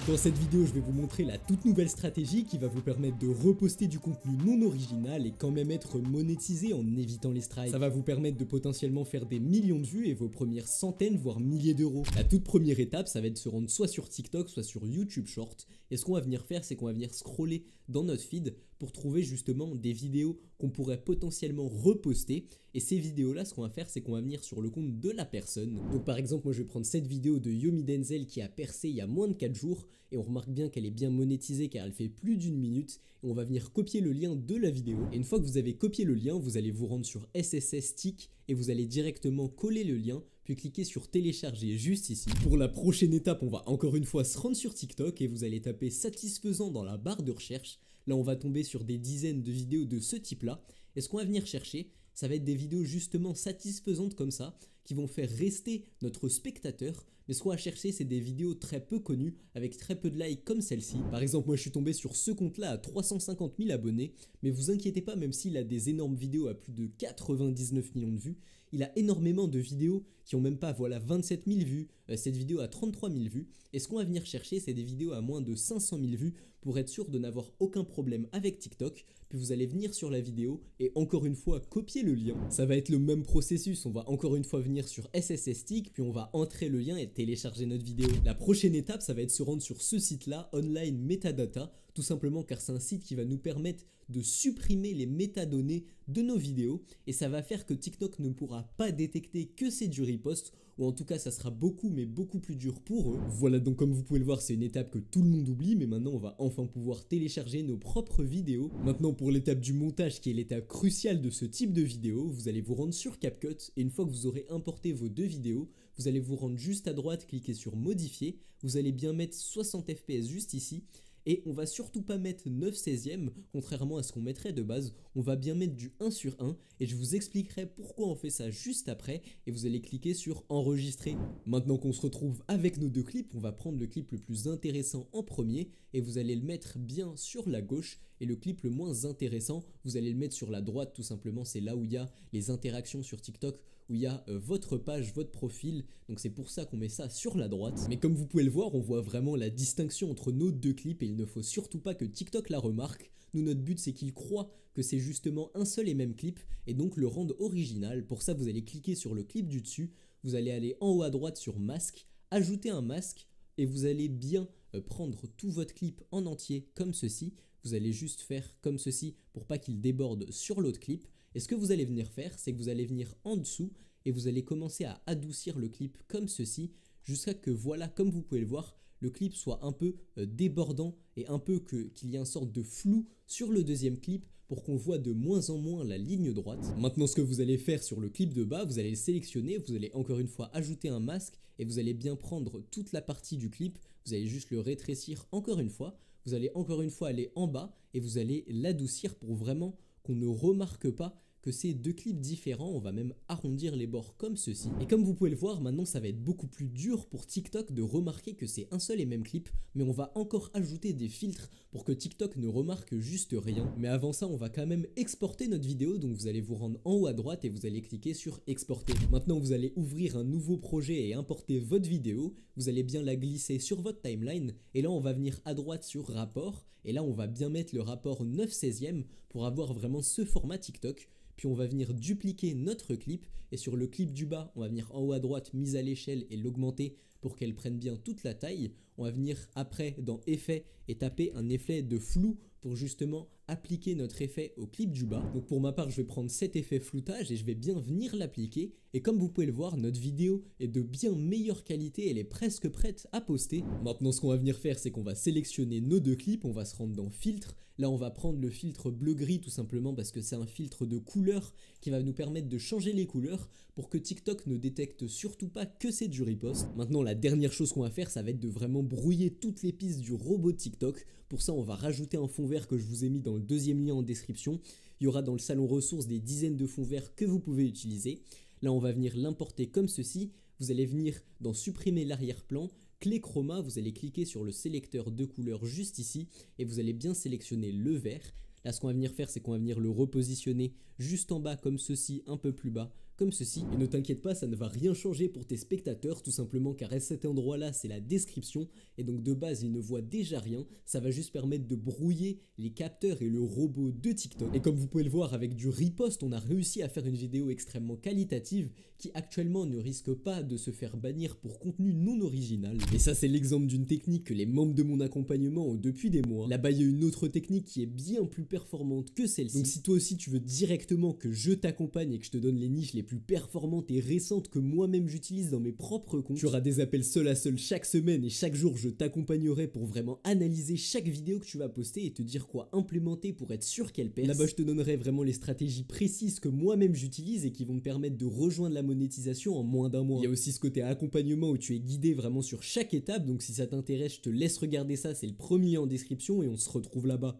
Dans cette vidéo, je vais vous montrer la toute nouvelle stratégie qui va vous permettre de reposter du contenu non original et quand même être monétisé en évitant les strikes. Ça va vous permettre de potentiellement faire des millions de vues et vos premières centaines voire milliers d'euros. La toute première étape, ça va être de se rendre soit sur TikTok, soit sur YouTube Short. Et ce qu'on va venir faire, c'est qu'on va venir scroller dans notre feed pour trouver justement des vidéos qu'on pourrait potentiellement reposter. Et ces vidéos-là, ce qu'on va faire, c'est qu'on va venir sur le compte de la personne. Donc par exemple, moi je vais prendre cette vidéo de Yomi Denzel qui a percé il y a moins de 4 jours. Et on remarque bien qu'elle est bien monétisée car elle fait plus d'une minute. Et on va venir copier le lien de la vidéo. Et une fois que vous avez copié le lien, vous allez vous rendre sur SSS Stick et vous allez directement coller le lien, puis cliquer sur télécharger juste ici. Pour la prochaine étape, on va encore une fois se rendre sur TikTok et vous allez taper satisfaisant dans la barre de recherche. Là, on va tomber sur des dizaines de vidéos de ce type-là. Et ce qu'on va venir chercher, ça va être des vidéos justement satisfaisantes comme ça, qui vont faire rester notre spectateur. Mais ce qu'on va chercher, c'est des vidéos très peu connues, avec très peu de likes comme celle-ci. Par exemple, moi je suis tombé sur ce compte-là à 350 000 abonnés, mais vous inquiétez pas, même s'il a des énormes vidéos à plus de 99 millions de vues, il a énormément de vidéos qui ont même pas, voilà, 27 000 vues, cette vidéo a 33 000 vues. Et ce qu'on va venir chercher, c'est des vidéos à moins de 500 000 vues pour être sûr de n'avoir aucun problème avec TikTok. Puis vous allez venir sur la vidéo et encore une fois copier le lien. Ça va être le même processus, on va encore une fois venir sur SSS Stick, puis on va entrer le lien et télécharger notre vidéo. La prochaine étape, ça va être se rendre sur ce site-là, Online Metadata, tout simplement car c'est un site qui va nous permettre de supprimer les métadonnées de nos vidéos et ça va faire que TikTok ne pourra pas détecter que c'est du repost, ou en tout cas ça sera beaucoup mais beaucoup plus dur pour eux. Voilà, donc comme vous pouvez le voir, c'est une étape que tout le monde oublie, mais maintenant on va enfin pouvoir télécharger nos propres vidéos. Maintenant pour l'étape du montage qui est l'étape cruciale de ce type de vidéo, vous allez vous rendre sur CapCut et une fois que vous aurez importé vos deux vidéos, vous allez vous rendre juste à droite, cliquer sur modifier, vous allez bien mettre 60 fps juste ici. Et on va surtout pas mettre 9/16e, contrairement à ce qu'on mettrait de base, on va bien mettre du 1/1 et je vous expliquerai pourquoi on fait ça juste après et vous allez cliquer sur enregistrer. Maintenant qu'on se retrouve avec nos deux clips, on va prendre le clip le plus intéressant en premier et vous allez le mettre bien sur la gauche et le clip le moins intéressant, vous allez le mettre sur la droite tout simplement, c'est là où il y a les interactions sur TikTok, où il y a votre page, votre profil, donc c'est pour ça qu'on met ça sur la droite. Mais comme vous pouvez le voir, on voit vraiment la distinction entre nos deux clips et il ne faut surtout pas que TikTok la remarque. Nous, notre but, c'est qu'il croit que c'est justement un seul et même clip et donc le rendre original. Pour ça, vous allez cliquer sur le clip du dessus, vous allez aller en haut à droite sur masque, ajouter un masque et vous allez bien prendre tout votre clip en entier comme ceci. Vous allez juste faire comme ceci pour pas qu'il déborde sur l'autre clip. Et ce que vous allez venir faire, c'est que vous allez venir en dessous et vous allez commencer à adoucir le clip comme ceci jusqu'à que voilà, comme vous pouvez le voir, le clip soit un peu débordant et un peu qu'il y ait une sorte de flou sur le deuxième clip pour qu'on voit de moins en moins la ligne droite. Maintenant, ce que vous allez faire sur le clip de bas, vous allez le sélectionner, vous allez encore une fois ajouter un masque et vous allez bien prendre toute la partie du clip, vous allez juste le rétrécir encore une fois, vous allez encore une fois aller en bas et vous allez l'adoucir pour vraiment qu'on ne remarque pas que c'est deux clips différents, on va même arrondir les bords comme ceci. Et comme vous pouvez le voir, maintenant ça va être beaucoup plus dur pour TikTok de remarquer que c'est un seul et même clip, mais on va encore ajouter des filtres pour que TikTok ne remarque juste rien. Mais avant ça, on va quand même exporter notre vidéo, donc vous allez vous rendre en haut à droite et vous allez cliquer sur exporter. Maintenant, vous allez ouvrir un nouveau projet et importer votre vidéo, vous allez bien la glisser sur votre timeline, et là on va venir à droite sur rapport, et là on va bien mettre le rapport 9/16e pour avoir vraiment ce format TikTok. Puis on va venir dupliquer notre clip et sur le clip du bas, on va venir en haut à droite, mise à l'échelle et l'augmenter pour qu'elle prenne bien toute la taille. On va venir après dans effet et taper un effet de flou pour justement appliquer notre effet au clip du bas. Donc pour ma part, je vais prendre cet effet floutage et je vais bien venir l'appliquer. Et comme vous pouvez le voir, notre vidéo est de bien meilleure qualité, elle est presque prête à poster. Maintenant, ce qu'on va venir faire, c'est qu'on va sélectionner nos deux clips, on va se rendre dans filtre. Là, on va prendre le filtre bleu-gris tout simplement parce que c'est un filtre de couleur qui va nous permettre de changer les couleurs pour que TikTok ne détecte surtout pas que c'est du repost. Maintenant, la dernière chose qu'on va faire, ça va être de vraiment brouiller toutes les pistes du robot TikTok. Pour ça, on va rajouter un fond vert que je vous ai mis dans le deuxième lien en description. Il y aura dans le salon ressources des dizaines de fonds verts que vous pouvez utiliser. Là, on va venir l'importer comme ceci. Vous allez venir dans supprimer l'arrière-plan, clé chroma, vous allez cliquer sur le sélecteur de couleurs juste ici et vous allez bien sélectionner le vert. Là, ce qu'on va venir faire, c'est qu'on va venir le repositionner juste en bas comme ceci, un peu plus bas, comme ceci. Et ne t'inquiète pas, ça ne va rien changer pour tes spectateurs, tout simplement car à cet endroit-là, c'est la description, et donc de base, ils ne voient déjà rien. Ça va juste permettre de brouiller les capteurs et le robot de TikTok. Et comme vous pouvez le voir, avec du riposte, on a réussi à faire une vidéo extrêmement qualitative qui actuellement ne risque pas de se faire bannir pour contenu non original. Et ça, c'est l'exemple d'une technique que les membres de mon accompagnement ont depuis des mois. Là-bas, il y a une autre technique qui est bien plus performante que celle-ci. Donc si toi aussi tu veux directement que je t'accompagne et que je te donne les niches les plus performantes et récentes que moi-même j'utilise dans mes propres comptes, tu auras des appels seul à seul chaque semaine et chaque jour je t'accompagnerai pour vraiment analyser chaque vidéo que tu vas poster et te dire quoi implémenter pour être sûr qu'elle perce. Là-bas, je te donnerai vraiment les stratégies précises que moi-même j'utilise et qui vont te permettre de rejoindre la monétisation en moins d'un mois. Il y a aussi ce côté accompagnement où tu es guidé vraiment sur chaque étape, donc si ça t'intéresse, je te laisse regarder ça, c'est le premier lien en description et on se retrouve là-bas.